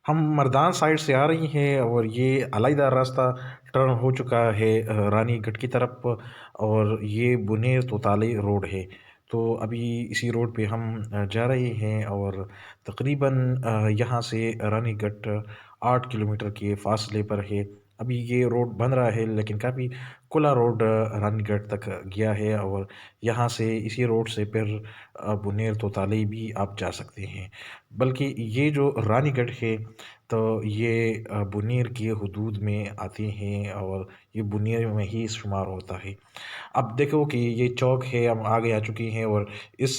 हम मर्दान साइड से आ रही हैं और ये अलहदा रास्ता टर्न हो चुका है रानीगढ़ की तरफ। और ये बुनेर तोताली रोड है। तो अभी इसी रोड पे हम जा रहे हैं और तकरीबन यहाँ से रानीगढ़ 8 किलोमीटर के फासले पर है। अभी ये रोड बन रहा है लेकिन काफ़ी खुला रोड रानीगढ़ तक गया है और यहाँ से इसी रोड से फिर बुनेर तोताली भी आप जा सकते हैं। बल्कि ये जो रानीगढ़ है तो ये बुनेर की हदूद में आते हैं और ये बुनेर में ही शुमार होता है। अब देखो कि ये चौक है, हम आगे आ चुके हैं और इस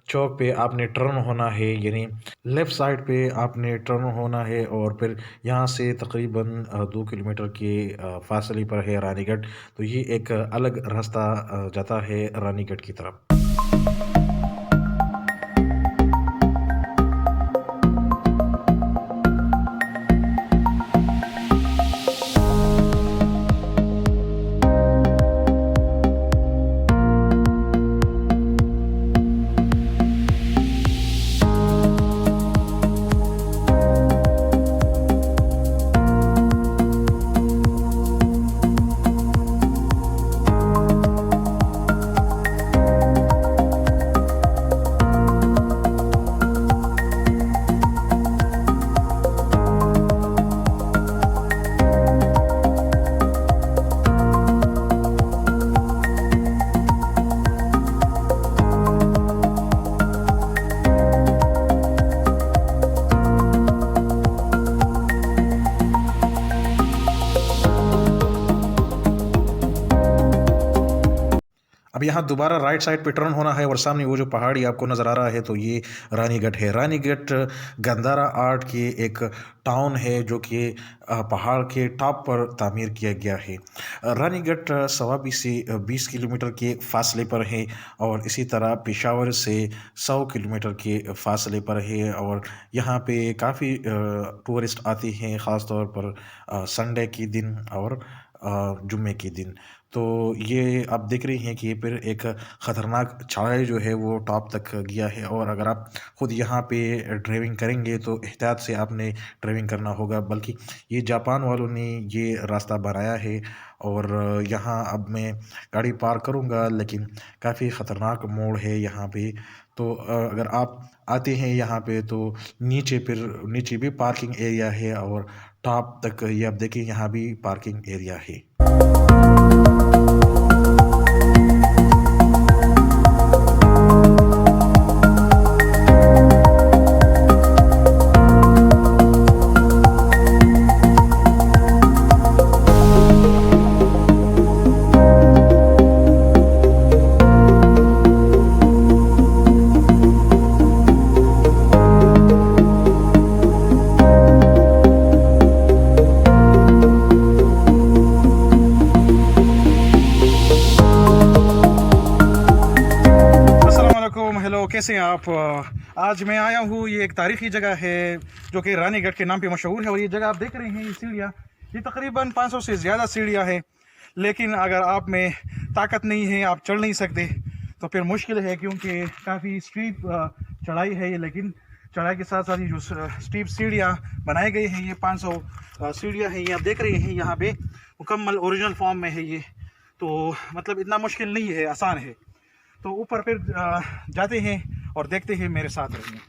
चौक पे आपने टर्न होना है, यानी लेफ़्ट साइड पे आपने टर्न होना है और फिर यहाँ से तकरीबन 2 किलोमीटर के फासले पर है रानीगढ़। तो ये एक अलग रास्ता जाता है रानीगढ़ की तरफ। अब यहाँ दोबारा राइट साइड पे टर्न होना है और सामने वो जो पहाड़ी आपको नज़र आ रहा है तो ये रानीगढ़ है। रानीगढ़ गंदारा आर्ट की एक टाउन है जो कि पहाड़ के टॉप पर तामीर किया गया है। रानीगढ़ सवा 20 किलोमीटर के फासले पर है और इसी तरह पेशावर से 100 किलोमीटर के फासले पर है। और यहाँ पे काफ़ी टूरिस्ट आते हैं, ख़ास तौर पर संडे के दिन और जुम्मे के दिन। तो ये आप देख रही हैं कि ये फिर एक ख़तरनाक चढ़ाई जो है वो टॉप तक गया है। और अगर आप ख़ुद यहाँ पे ड्राइविंग करेंगे तो एहतियात से आपने ड्राइविंग करना होगा। बल्कि ये जापान वालों ने ये रास्ता बनाया है और यहाँ अब मैं गाड़ी पार्क करूँगा, लेकिन काफ़ी ख़तरनाक मोड़ है यहाँ पे। तो अगर आप आते हैं यहाँ पे तो नीचे भी पार्किंग एरिया है और टॉप तक ये आप देखिए यहाँ भी पार्किंग एरिया है। हेलो, कैसे हैं आप? आज मैं आया हूँ, ये एक तारीख़ी जगह है जो कि रानीगढ़ के नाम पे मशहूर है। और ये जगह आप देख रहे हैं, ये सीढ़ियाँ, ये तकरीबन 500 से ज़्यादा सीढ़ियाँ हैं। लेकिन अगर आप में ताकत नहीं है, आप चढ़ नहीं सकते, तो फिर मुश्किल है, क्योंकि काफ़ी स्टीप चढ़ाई है ये। लेकिन चढ़ाई के साथ साथ ये जो स्टीप सीढ़ियाँ बनाई गई हैं, ये 500 सीढ़ियाँ हैं। ये आप देख रहे हैं, यहाँ पे मुकम्मल ओरिजिनल फॉर्म में है ये। तो मतलब इतना मुश्किल नहीं है, आसान है। तो ऊपर फिर जाते हैं और देखते हैं, मेरे साथ रहिए।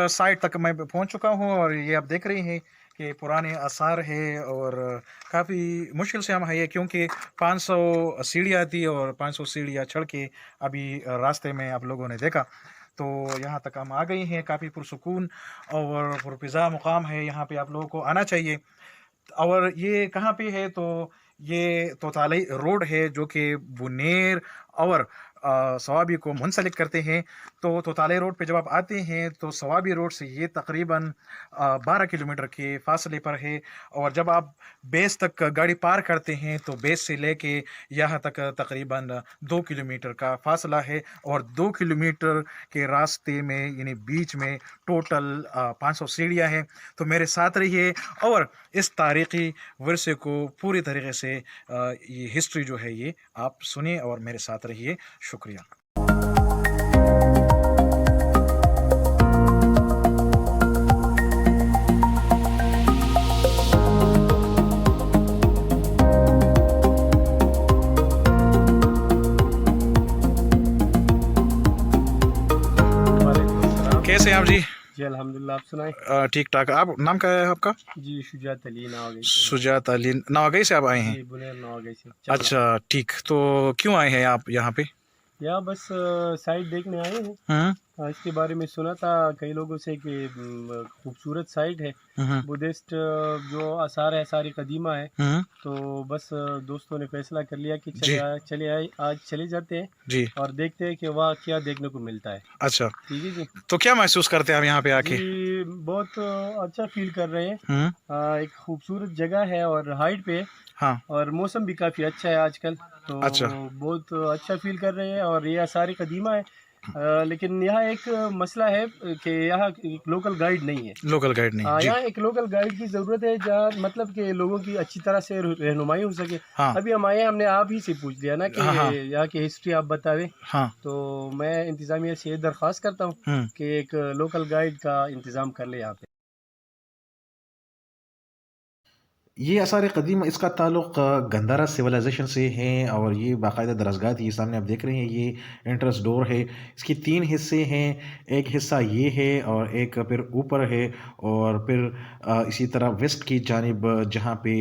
साइट तक मैं पहुंच चुका हूं और ये आप देख रहे हैं कि पुराने आसार है और काफ़ी मुश्किल से हम है क्योंकि 500 सीढ़ियाँ थी और 500 सीढ़ियाँ चढ़ के अभी रास्ते में आप लोगों ने देखा तो यहाँ तक हम आ गए हैं। काफ़ी पुरसुकून और पुरफिज़ा मुकाम है, यहाँ पे आप लोगों को आना चाहिए। और ये कहाँ पे है तो ये तोतालई रोड है जो कि बुनेर और सवाबी को मुंसलिक करते हैं। तो तोतालई रोड पे जब आप आते हैं तो सवाबी रोड से ये तकरीबन 12 किलोमीटर के फासले पर है और जब आप बेस तक गाड़ी पार करते हैं तो बेस से लेके यहाँ तक तकरीबन 2 किलोमीटर का फासला है और 2 किलोमीटर के रास्ते में यानी बीच में टोटल 500 सीढ़ियाँ हैं। तो मेरे साथ रहिए और इस तारीख़ी विरसे को पूरी तरीके से ये हिस्ट्री जो है ये आप सुनिए और मेरे साथ रहिए। शुक्रिया। कैसे हैं आप जी? जी अल्हम्दुलिल्लाह, आप सुनाएं। ठीक ठाक। आप नाम क्या है आपका? जी शुजात अली नवागई से। सुजात अली नवागई से आप आए हैं? जी बुनेर नवागई से। अच्छा ठीक। तो क्यों आए हैं आप यहाँ पे? या बस साइट देखने आए हैं। इसके बारे में सुना था कई लोगों से कि खूबसूरत साइट है, बुद्धिस्ट जो आसार है सारी कदीमा है। तो बस दोस्तों ने फैसला कर लिया कि चले आए आज चले जाते हैं जी और देखते हैं कि वहाँ क्या देखने को मिलता है। अच्छा ठीक है जी। तो क्या महसूस करते हैं आप यहाँ पे आके? जी बहुत अच्छा फील कर रहे हैं। एक खूबसूरत जगह है और हाइट पे हाँ और मौसम भी काफ़ी अच्छा है आजकल, तो अच्छा बहुत अच्छा फील कर रहे हैं। और ये सारी कदीमा है, लेकिन यहाँ एक मसला है कि यहाँ एक लोकल गाइड नहीं है। लोकल गाइड नहीं जी। यहाँ एक लोकल गाइड की ज़रूरत है जहाँ मतलब कि लोगों की अच्छी तरह से रहनुमाई हो सके। हाँ अभी हम आए, हमने आप ही से पूछ लिया ना कि हाँ यहाँ की हिस्ट्री आप बतावें। हाँ तो मैं इंतज़ामिया से ये दरख्वास्त करता हूँ कि एक लोकल गाइड का इंतज़ाम कर ले यहाँ पे। ये आसार कदीम इसका ताल्लुक़ गंधारा सिविलाइजेशन से है और ये बाकायदा दरसगाह थी। सामने आप देख रहे हैं ये एंट्रेंस डोर है। इसकी 3 हिस्से हैं, एक हिस्सा ये है और एक फिर ऊपर है और फिर इसी तरह वेस्ट की जानिब जहाँ पे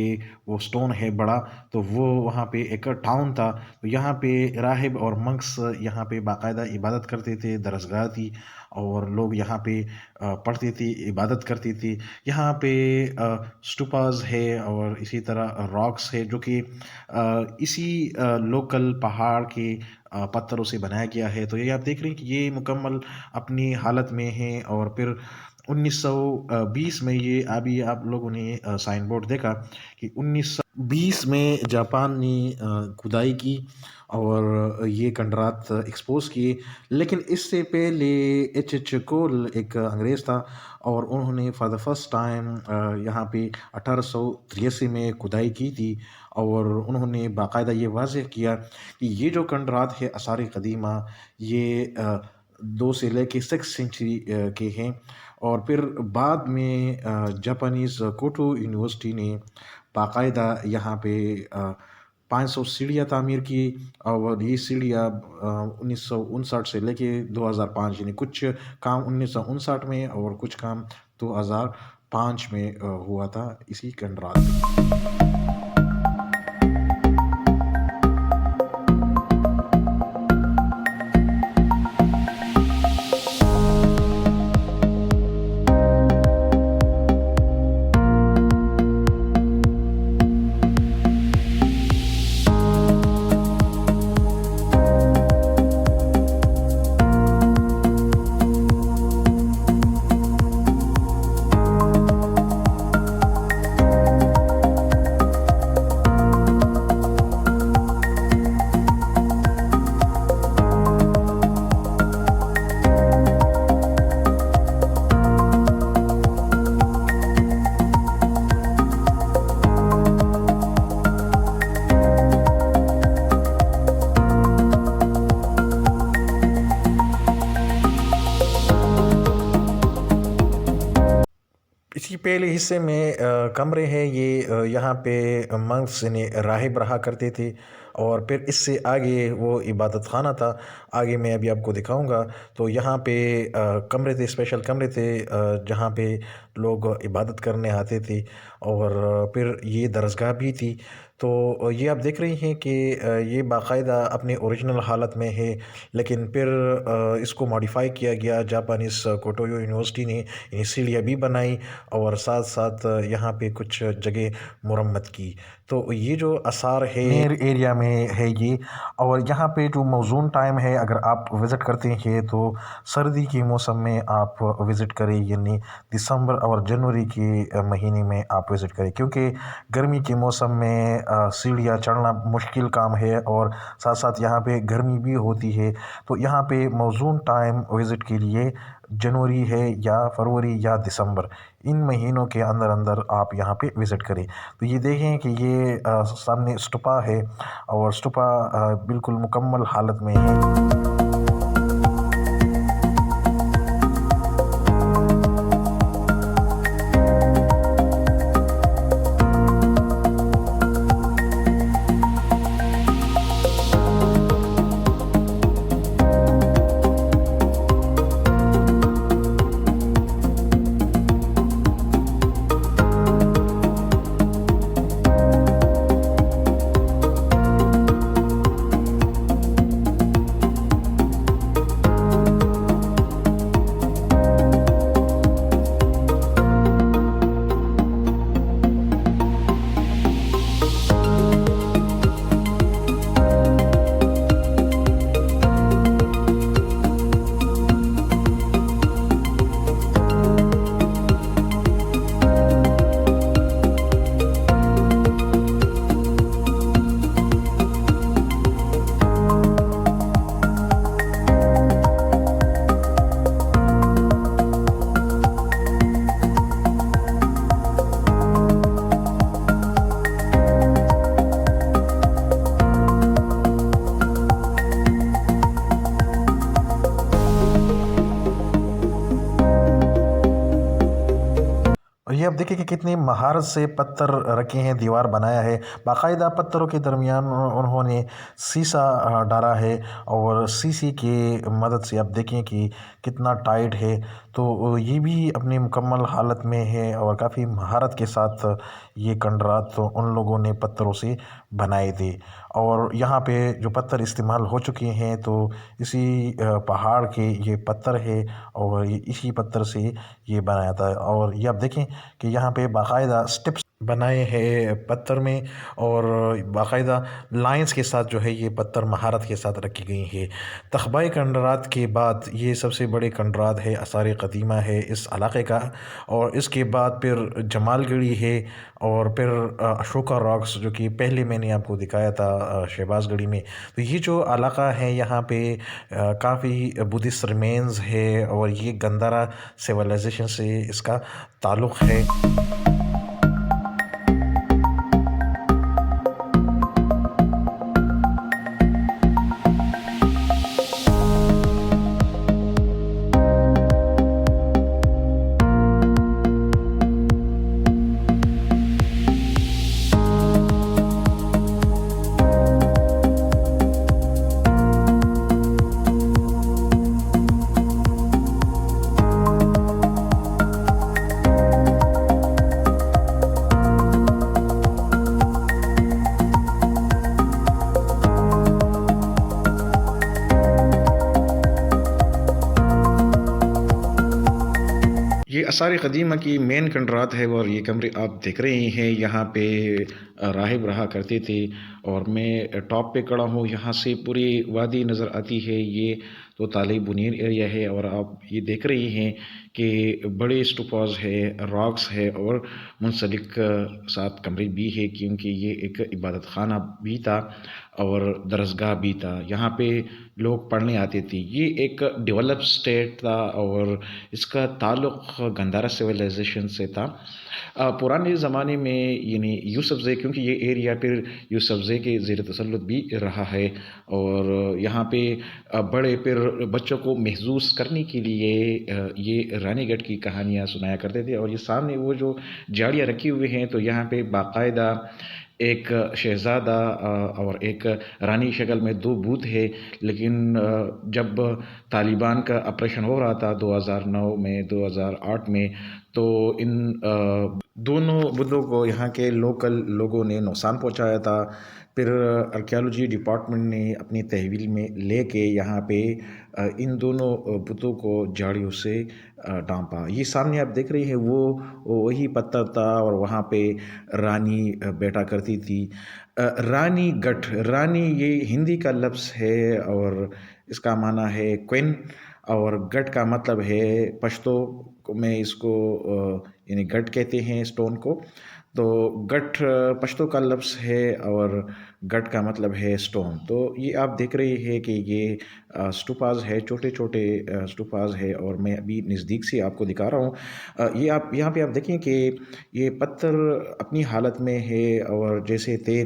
वो स्टोन है बड़ा, तो वो वहाँ पे एक टाउन था। तो यहाँ पे राहिब और मंक्स यहाँ पे बाकायदा इबादत करते थे, दरसगाह थी और लोग यहाँ पे पढ़ते थे, इबादत करते थे। यहाँ पे स्टूपास है और इसी तरह रॉक्स है जो कि इसी लोकल पहाड़ के पत्थरों से बनाया गया है। तो ये आप देख रहे हैं कि ये मुकम्मल अपनी हालत में है और फिर 1920 में ये अभी आप लोगों ने साइन बोर्ड देखा कि 1920 में जापान ने खुदाई की और ये खंडरात एक्सपोज किए। लेकिन इससे पहले एच कोल एक अंग्रेज़ था और उन्होंने फॉर द फर्स्ट टाइम यहाँ पे 1883 में खुदाई की थी और उन्होंने बाकायदा ये वाज़ेह किया कि ये जो खंडरात है आसार कदीमा ये 2 से लेके 6 सेंचुरी के हैं। और फिर बाद में जापानीज़ कोटो यूनिवर्सिटी ने बाकायदा यहाँ पे 500 सीढ़ियाँ तामीर की और ये सीढ़ियाँ 1959 से लेके 2005 यानी कुछ काम 1959 में और कुछ काम 2005 में हुआ था इसी खंडरात में। इसकी पहले हिस्से में कमरे हैं। ये यहाँ पे मंक्स यानी राहिब रहा करते थे और फिर इससे आगे वो इबादत खाना था आगे मैं अभी आपको दिखाऊंगा। तो यहाँ पे कमरे थे, स्पेशल कमरे थे जहाँ पे लोग इबादत करने आते थे। और फिर ये दरसगाह भी थी। तो ये आप देख रही हैं कि ये बाकायदा अपने ओरिजिनल हालत में है, लेकिन फिर इसको मॉडिफाई किया गया। जापानीज़ कोटोयो यूनिवर्सिटी ने ये सीढ़ियाँ भी बनाई और साथ साथ यहाँ पे कुछ जगह मुरम्मत की। तो ये जो आसार है नेर एरिया में है ये। और यहाँ पे जो मौजून टाइम है, अगर आप विज़िट करते हैं तो सर्दी के मौसम में आप विज़िट करें, यानी दिसंबर और जनवरी के महीने में आप विज़िट करें, क्योंकि गर्मी के मौसम में सीढ़ियाँ चढ़ना मुश्किल काम है और साथ साथ यहाँ पे गर्मी भी होती है। तो यहाँ पे मौजून टाइम विज़िट के लिए जनवरी है या फरवरी या दिसंबर, इन महीनों के अंदर अंदर आप यहाँ पे विज़िट करें। तो ये देखें कि ये सामने स्टूपा है और स्टूपा बिल्कुल मुकम्मल हालत में है। और ये आप देखिए कि कितनी महारत से पत्थर रखे हैं, दीवार बनाया है। बाकायदा पत्थरों के दरमियान उन्होंने शीशा डाला है और शीशे की मदद से आप देखें कि कितना टाइट है। तो ये भी अपनी मुकम्मल हालत में है और काफ़ी महारत के साथ ये खंडरात तो उन लोगों ने पत्थरों से बनाए थे। और यहाँ पे जो पत्थर इस्तेमाल हो चुके हैं तो इसी पहाड़ के ये पत्थर है और ये इसी पत्थर से ये बनाया था। और ये आप देखें कि यहाँ पे बाकायदा स्टेप्स बनाए हैं पत्थर में और बाकायदा लाइंस के साथ जो है ये पत्थर महारत के साथ रखी गई है। तख्बाए कंडरात के बाद ये सबसे बड़े कंडरात है, आसार क़दीमा है इस इलाके का। और इसके बाद फिर जमालगढ़ी है और फिर अशोका रॉक्स, जो कि पहले मैंने आपको दिखाया था शहबाजगढ़ी में। तो ये जो इलाका है यहाँ पे काफ़ी बुद्धिस्ट रिमेन्स है और ये गंधारा सिविलाइजेशन से इसका ताल्लुक़ है। ये आसार क़दीमा की मेन खंडरात है और ये कमरे आप देख रहे हैं। यहाँ पे राहिब रहा करते थे और मैं टॉप पे खड़ा हूँ, यहाँ से पूरी वादी नज़र आती है। ये तो ताली बुनीर एरिया है और आप ये देख रही हैं कि बड़े स्टूपास है, रॉक्स है और मुंसलिक 7 कमरे भी है, क्योंकि ये एक इबादत खाना भी था और दरसगाह भी था। यहाँ पे लोग पढ़ने आते थे। ये एक डेवलप स्टेट था और इसका ताल्लुक़ गंधारा सिविलाइजेशन से था। पुराने ज़माने में यानी यूसुफ़ज़ई, क्योंकि ये एरिया फिर यूसुफ़ज़ई के ज़ेर तसल्लुत भी रहा है और यहाँ पे बड़े फिर बच्चों को महसूस करने के लिए ये रानीगढ़ की कहानियाँ सुनाया करते थे। और ये सामने वो जो झाड़ियाँ रखी हुई हैं, तो यहाँ पे बाकायदा एक शहज़ादा और एक रानी शक्ल में 2 भूत है। लेकिन जब तालिबान का ऑपरेशन हो रहा था 2009 में, 2008 में, तो इन दोनों बुतों को यहाँ के लोकल लोगों ने नुकसान पहुँचाया था। फिर आर्कियोलॉजी डिपार्टमेंट ने अपनी तहवील में लेके यहाँ पे इन दोनों बुतों को झाड़ियों से ढांपा। ये सामने आप देख रहे हैं वो वही पत्थर था और वहाँ पे रानी बैठा करती थी। रानी गढ़, रानी ये हिंदी का लफ्ज़ है और इसका माना है क्वीन, और गढ़ का मतलब है पश्तो में इसको यानी गढ़ कहते हैं स्टोन को। तो गढ़ पश्तो का लफ्ज़ है और गढ़ का मतलब है स्टोन। तो ये आप देख रहे हैं कि ये स्टूपाज है, छोटे छोटे स्टूपाज है, और मैं अभी नज़दीक से आपको दिखा रहा हूँ। ये आप यहाँ पे आप देखें कि ये पत्थर अपनी हालत में है और जैसे थे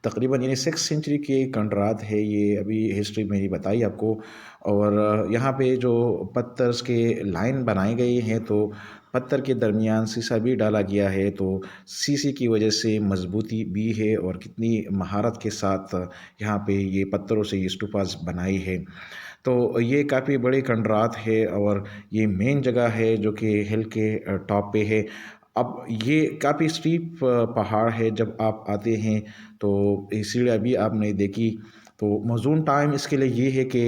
तकरीबन, यानी 6th सेंचुरी के खंडरात है ये, अभी हिस्ट्री मेरी बताई आपको। और यहाँ पे जो पत्थर्स के लाइन बनाए गए हैं, तो पत्थर के दरमियान शीशा भी डाला गया है, तो शीशे की वजह से मजबूती भी है और कितनी महारत के साथ यहाँ पे ये पत्थरों से ये स्टूपास बनाई है। तो ये काफ़ी बड़े खंडरात है और ये मेन जगह है जो कि हिल के टॉप पे है। अब ये काफ़ी स्टीप पहाड़ है, जब आप आते हैं तो ये सीढ़ियाँ भी आपने देखी। तो मौजून टाइम इसके लिए ये है कि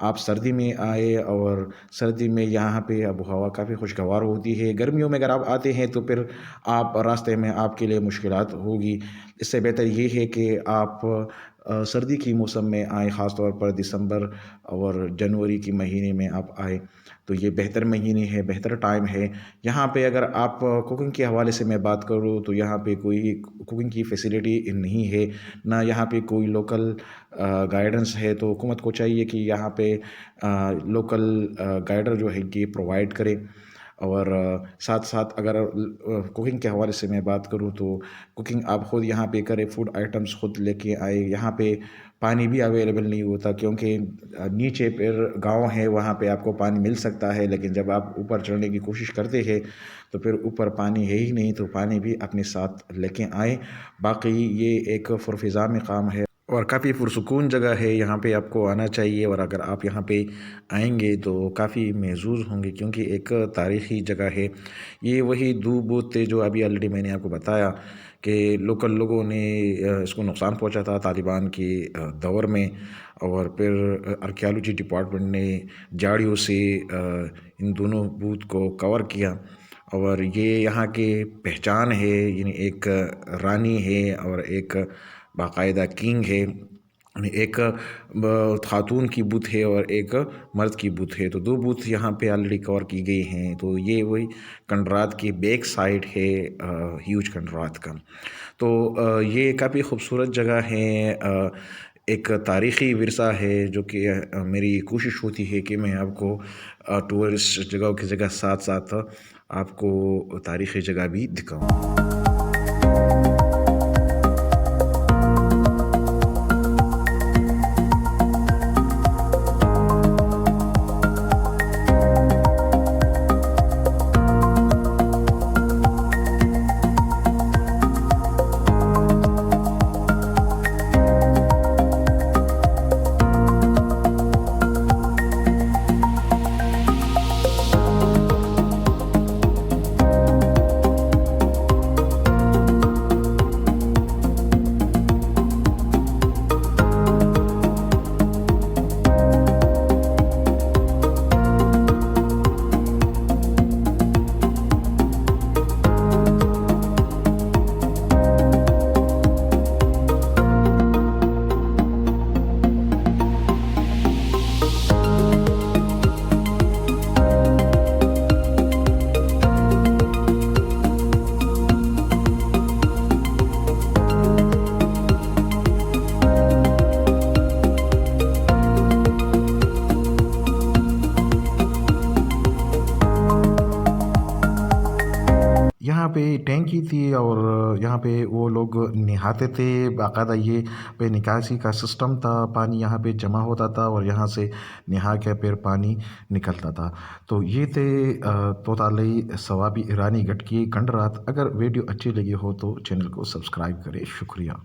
आप सर्दी में आए, और सर्दी में यहाँ पे आबो हवा काफ़ी खुशगवार होती है। गर्मियों में अगर आप आते हैं तो फिर आप रास्ते में आपके लिए मुश्किलात होगी। इससे बेहतर ये है कि आप सर्दी की मौसम में आए, ख़ास तौर पर दिसंबर और जनवरी के महीने में आप आए, तो ये बेहतर महीने है, बेहतर टाइम है। यहाँ पे अगर आप कुकिंग के हवाले से मैं बात करूँ तो यहाँ पे कोई कुकिंग की फैसिलिटी नहीं है, ना यहाँ पे कोई लोकल गाइडेंस है। तो हुकूमत को चाहिए कि यहाँ पे लोकल गाइडर जो है कि प्रोवाइड करे। और साथ साथ अगर कुकिंग के हवाले से मैं बात करूँ तो कुकिंग आप ख़ुद यहाँ पे करें, फूड आइटम्स ख़ुद लेके आए। यहाँ पे पानी भी अवेलेबल नहीं होता, क्योंकि नीचे फिर गांव है, वहाँ पे आपको पानी मिल सकता है, लेकिन जब आप ऊपर चढ़ने की कोशिश करते हैं तो फिर ऊपर पानी है ही नहीं, तो पानी भी अपने साथ लेके आए। बाकी ये एक फुरफिज़ा मकाम है और काफ़ी पुरसुकून जगह है, यहाँ पे आपको आना चाहिए। और अगर आप यहाँ पे आएंगे तो काफ़ी महजूज़ होंगे, क्योंकि एक तारीख़ी जगह है। ये वही दो बूथ थे जो अभी ऑलरेडी मैंने आपको बताया कि लोकल लोगों ने इसको नुकसान पहुंचा था तालिबान के दौर में, और फिर आर्कियोलॉजी डिपार्टमेंट ने झाड़ियों से इन दोनों बूथ को कवर किया। और ये यहाँ के पहचान है, यानी एक रानी है और एक बाकायदा किंग है। एक खातून की बूथ है और एक मर्द की बूथ है, तो 2 बूथ यहाँ पे ऑलरेडी कवर की गई हैं। तो ये वही खंडरात की बैक साइड है ह्यूज खंडरात का। तो ये काफ़ी खूबसूरत जगह है, एक तारीख़ी विरसा है, जो कि मेरी कोशिश होती है कि मैं आपको टूरिस्ट जगहों की जगह साथ साथ आपको तारीख़ी जगह भी दिखाऊँ। यहाँ पे टैंकी थी और यहाँ पे वो लोग नहाते थे। बाकायदा ये पे निकासी का सिस्टम था, पानी यहाँ पे जमा होता था और यहाँ से नहा के फिर पानी निकलता था। तो ये थे तोतालई सवाबी रानीगढ़ की खंड रात। अगर वीडियो अच्छी लगी हो तो चैनल को सब्सक्राइब करें। शुक्रिया।